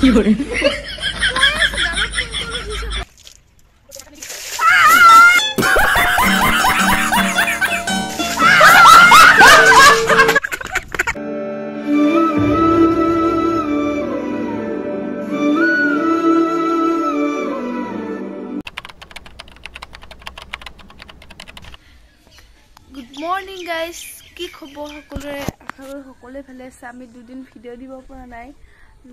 Fiore. Good morning guys, কি খবৰ সকলোৰে আশা সকলোৱে ভালে আছে আমি দুদিন ভিডিও দিব পৰা নাই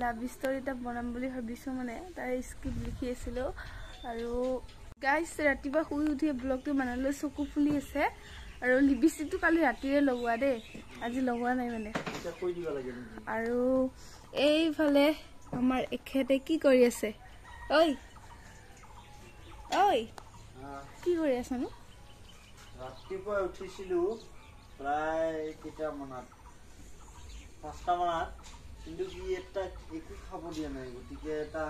লাভ ষ্টৰী এটা বনাম বুলি ভাবিছো মানে তাৰ স্ক্ৰিপ্ট লিখি আছিল আৰু গাইস ৰাতিপুৱা শুই উঠি ব্লগটো বনালে চকু ফুলি আছে আৰু লিপষ্টিকটো কালি ৰাতিৰে লগোৱা দে আজি লগোৱা নাই মানে কৈ দিব লাগে আৰু এইফালে আমাৰ এখেতে কি কৰি আছে ঐ ঐ কি কৰি আছনো ৰাতিপুৱা উঠিছিলো প্ৰায় কেইটা মানত 5টা মানত কিন্তু কি এটা একো খাব দিয়া নাই গতিকে এটা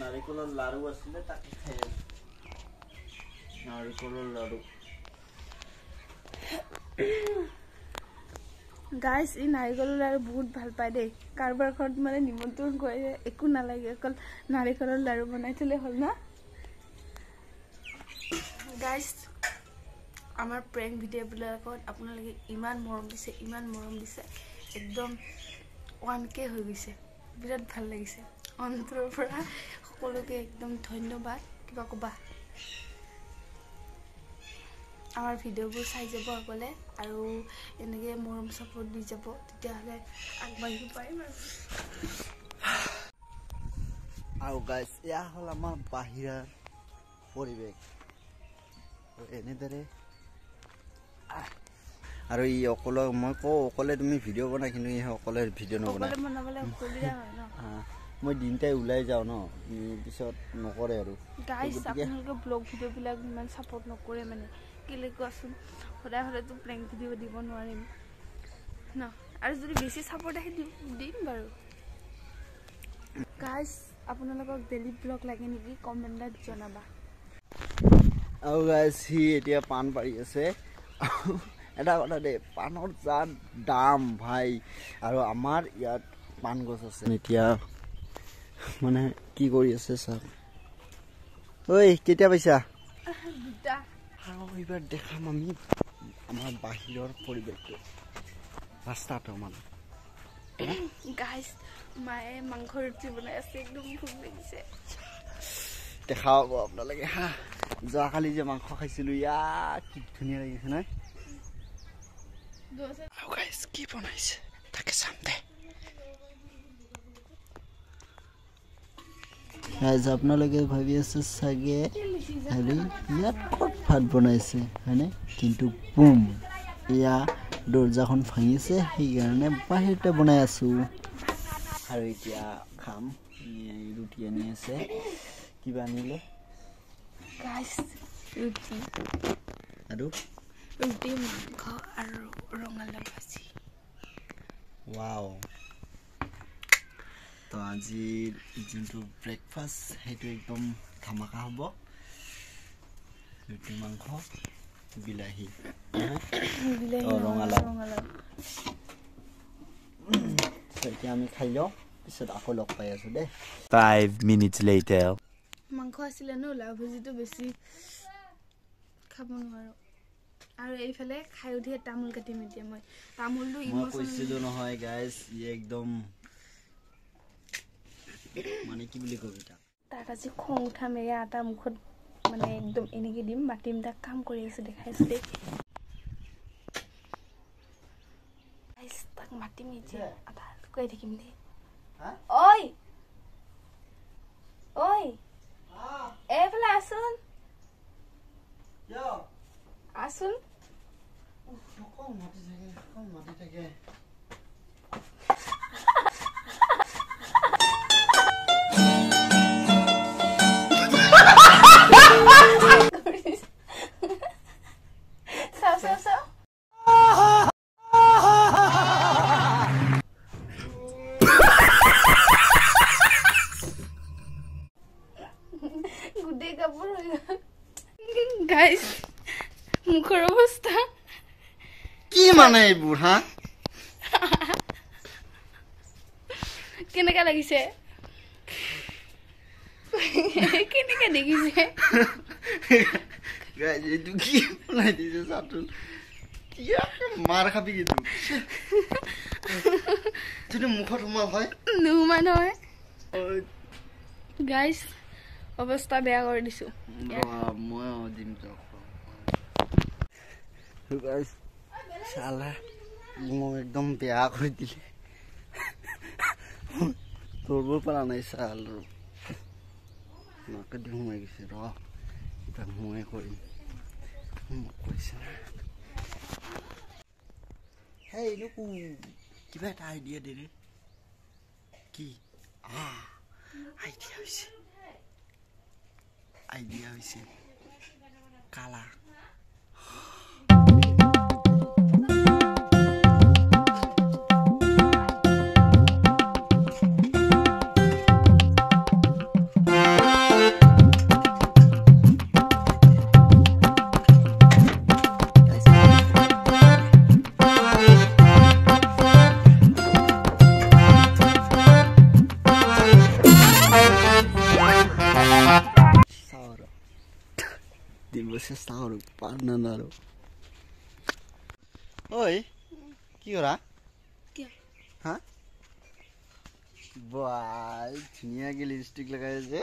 নাৰিকলৰ লাৰু আছিলে তাকে খাই নাৰিকলৰ লাৰু গাইস ই নাৰিকলৰ লাৰু বহুত ভাল পায় দে কাৰবাৰ ঘৰত মানে নিমন্ত্ৰণ কৰে একো নালাগে অকল নাৰিকলৰ লাৰু বনাই থলে হল না গাইস আমাৰ প্ৰেংক ভিডিও বিলাকত আপোনালোকে ইমান মৰম দিছে একদম 1K হৈ গৈছে বিৰাট ভাল লাগিছে অন্তৰৰ পৰা সকলোকে একদম ধন্যবাদ কিবা কবা আমাৰ ভিডিওবোৰ চাই যাব আগলে আৰু এনেকৈ মৰম সাপোৰ্ট দি যাব তেতিয়াহলে আগবাঢ়িব পাৰিম আৰু গাইস এয়া হল আমাৰ বাহিৰৰ পৰিৱেশ এনেদৰে আৰু ই অকলে মই অকলে তুমি ভিডিও বনাই কিন্তু ই অকলে ভিডিও নবনাই মই দিনটাই ওলাই যাও ন পিছত নকৰে আৰু গাইস আপোনালোকে ব্লগ ভিডিও বিলাক ইমান সাপোৰ্ট নকৰে মানে কেলে কোৱাচোন সদায় সদায়তো প্ৰেংক ভিডিও দিব নোৱাৰিম ন আৰু যদি বেছি সাপোৰ্ট আহে দিম বাৰু গাইস আপোনালোকক ডেইলি ব্লগ লাগে নেকি কমেন্টত জনাবা আৰু গাইস হি এতিয়া পান পাৰি আছে এটা কথা দে পানৰ যা দাম ভাই আৰু আমাৰ ইয়াত পান গছ আছে এতিয়া মানে কি কৰি আছে স্যাৰ ঐ কেতিয়া পাইছা দুটা হাও এবাৰ দেখাম আমি আমাৰ বাহিৰৰ পৰিৱেশটো ৰাস্তাটো মানে গাইস মায়ে মাংস ৰুটি বনাই আছে একদম ভোক লাগিছে দেখাব আপোনালোকে হা যোৱাকালি যে মাংস খাইছিলো ইয়া কি ধুনীয়া লাগিছে না আৰু গাইস কি বনাইছে তাকে চাম দে গাইস আপোনালোকে ভাবি আছে চাগে হেৰি ইয়াত ক'ত ভাত বনাইছে হয়নে কিন্তু বুম ইয়া দৰ্জাখন ভাঙিছে সেইকাৰণে বাহিৰতে বনাই আছো আৰু এতিয়া খাম ৰুটি আনি আছে কিবা আনিলে গাইস ৰুটি আৰু ৰুটি মাংস আৰু ৰঙালাও ভাজি ওয়াও তো আজি যোনটো ব্ৰেকফাষ্ট সেইটো একদম ধামাকা হ'ব ৰুটি মাংস বিলাহী ৰঙালাও এতিয়া আমি খাই লওঁ পিছত আকৌ লগ পাই আছো দে 5 minutes later মাংস আছিলে ন লাও ভাজিটো বেছি খাব নোৱাৰো আৰু এইফালে খাই উঠি তামোল কাটিম এতিয়া মই তামোলটো মই কৈছিলো নহয় গাইস ই একদম মানে কি বুলি কবি তাক আজি খং উঠাম এয়া এটা মুখত মানে একদম এনেকে দিম মাতিম তাক কাম কৰি আছে দেখাইছো দেই গাইস তাক মাতিম এতিয়া আধা কৈ থাকিম দেই ঐ ঐ এইফালে আসুন আসুন মাতি থাকে গুডে কাপড় গাইস মুখৰ অৱস্থা কি মানে এইবোৰ হা কেনেকা লাগিছে কেনেকে দেখিছে গাইজ এইটো কি বনাই দিছে চাটুন মাৰ খাবি কিন্তু যদি মুখত সোমাল হয় নোসোমাই নহয় গাইজ অৱস্থা বেয়া কৰি দিছো মই দিম গাইজ চালা মোক একদম বেয়া কৰি দিলে ধৰিব পৰা নাই চাল নাকে দি সোমাই গৈছে ৰ এতিয়া মই কৰিম মোক কৈছে হেই নুকু কিবা এটা আইডিয়া দে ৰে কি আইডিয়া হৈছে কালা চেষ্টা কৰো পাৰ নানাৰো ঐ কি কৰা হা বাই ধুনীয়াকে লিপষ্টিক লগাই যে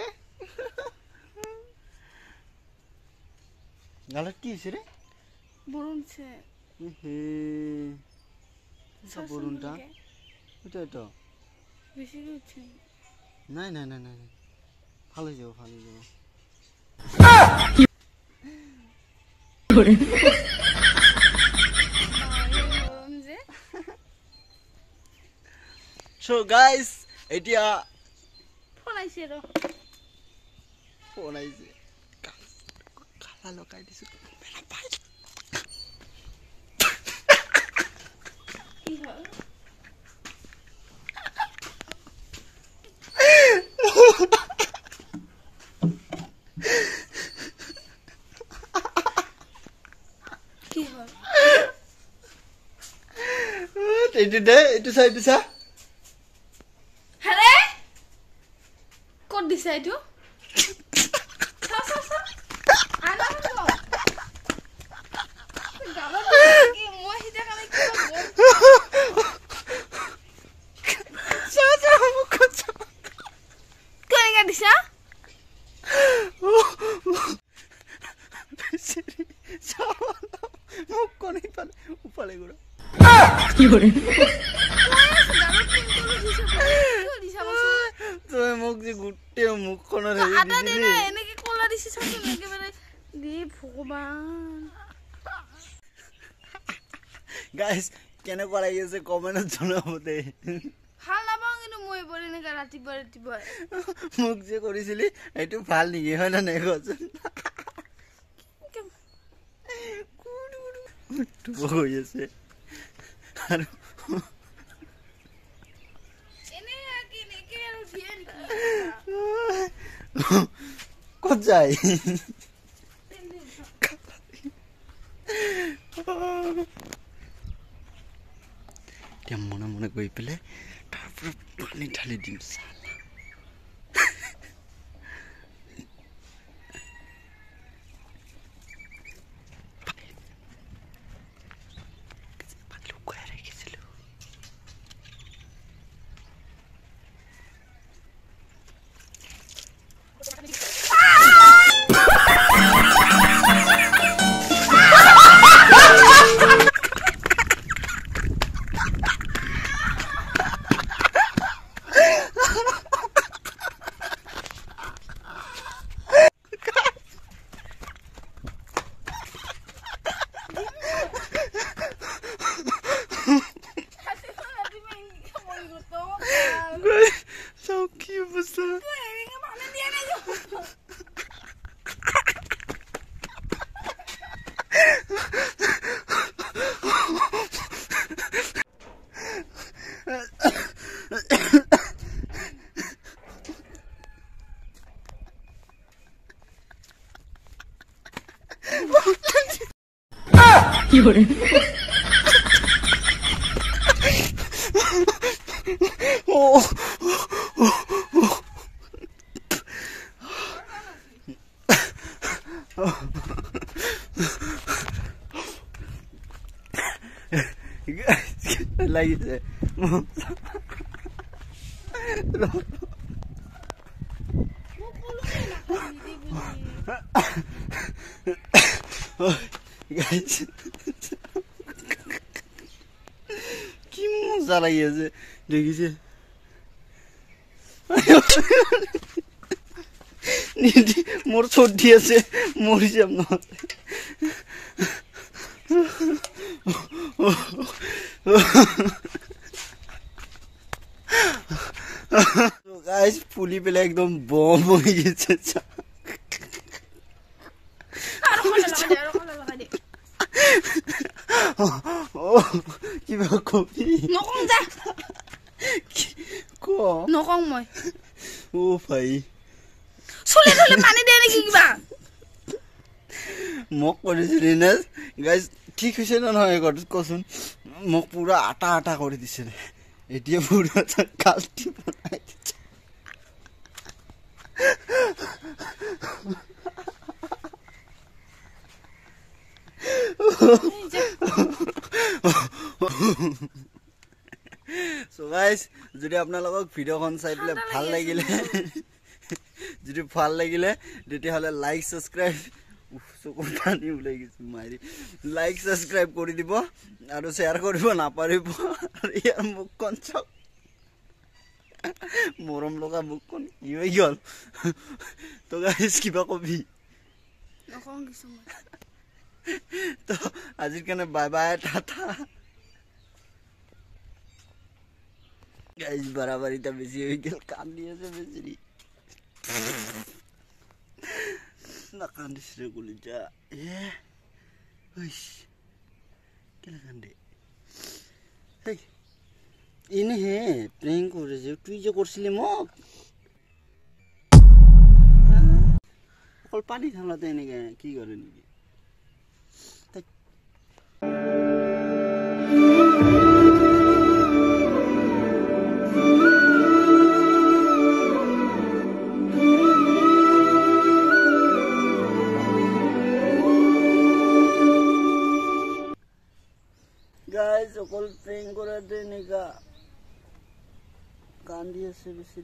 গালত কি হৈছে ৰে বৰুণছে বৰুণটা এটা বেছি উঠছে নাই নাই নাই নাই ভাল হৈ যাব ভাল হৈ যাব So guys, এতিয়া ফোন আইছে ৰ ফোন আইছে কালা লগাই দিছো বেলা পাই কি হ'ল কি হ'ল এইটো দে এইটো চাই দিছা হৰে ক'ত দিছা এইটো মোক যে গোটেই মুখখনৰ এনেকে কলা দিছে একেবাৰে ভগৱান গাইজ কেনেকুৱা লাগি আছে কমেণ্টত জনাব দে ভাল নাপাওঁ কিন্তু মই এইবোৰ এনেকে ৰাতিপুৱা ৰাতিপুৱা মোক যে কৰিছিলি এইটো ভাল নেকি হয় না নাই কচোন হৈ আছে আৰু ক'ত যায় এতিয়া মনে মনে গৈ পেলাই তাৰপৰা পানী ঢালি দিম চালা লাগিছে কি মজা লাগি আছে দেখিছে মোর চর্দি আছে মরি যাম নহলে গাইস ফুলি পেলে একদম বম হয়ে গেছে কিবা কবি নকং যা ক নকং মই ও ভাই চুলে চুলে পানী দিয়ে নেকি কিবা মোক কৰিছিলি নে গাইজ ঠিক হৈছে নে নহয় কচোন মোক পুৰা আটা আটা কৰি দিছে এতিয়া পুৰা কাল্টি বনাই দিছে So guys, যদি আপোনালোকক ভিডিওখন চাই পেলে ভাল লাগিলে যদি ভাল লাগিলে তেতিয়াহলে লাইক সাবস্ক্রাইব চকুৰ পানী ওলাই গৈছে মাৰি লাইক সাবস্ক্ৰাইব কৰি দিব আৰু শেয়াৰ কৰিব নাপাৰিব ইয়াৰ মুখখন চাওক মৰম লগা মুখখন কি হৈ গ'ল তো গাইস কিবা কবি নকং কিছু মই তো আজিৰ কাৰণে বাই বাই টাটা গাইস বাৰাবাৰিটা বেছি হৈ গ'ল কাম দি আছে বেছি না কান্দিস রে গুলিজা কেলা কান্দে ইনে হে প্রেঙ্ক করেছে তুই যে করছিলি মোক অকল পানি ঢালাতে এনেকে কি করে নাকি guys, সকল প্রেম করাতে নেকা কান্দি আছে বেশি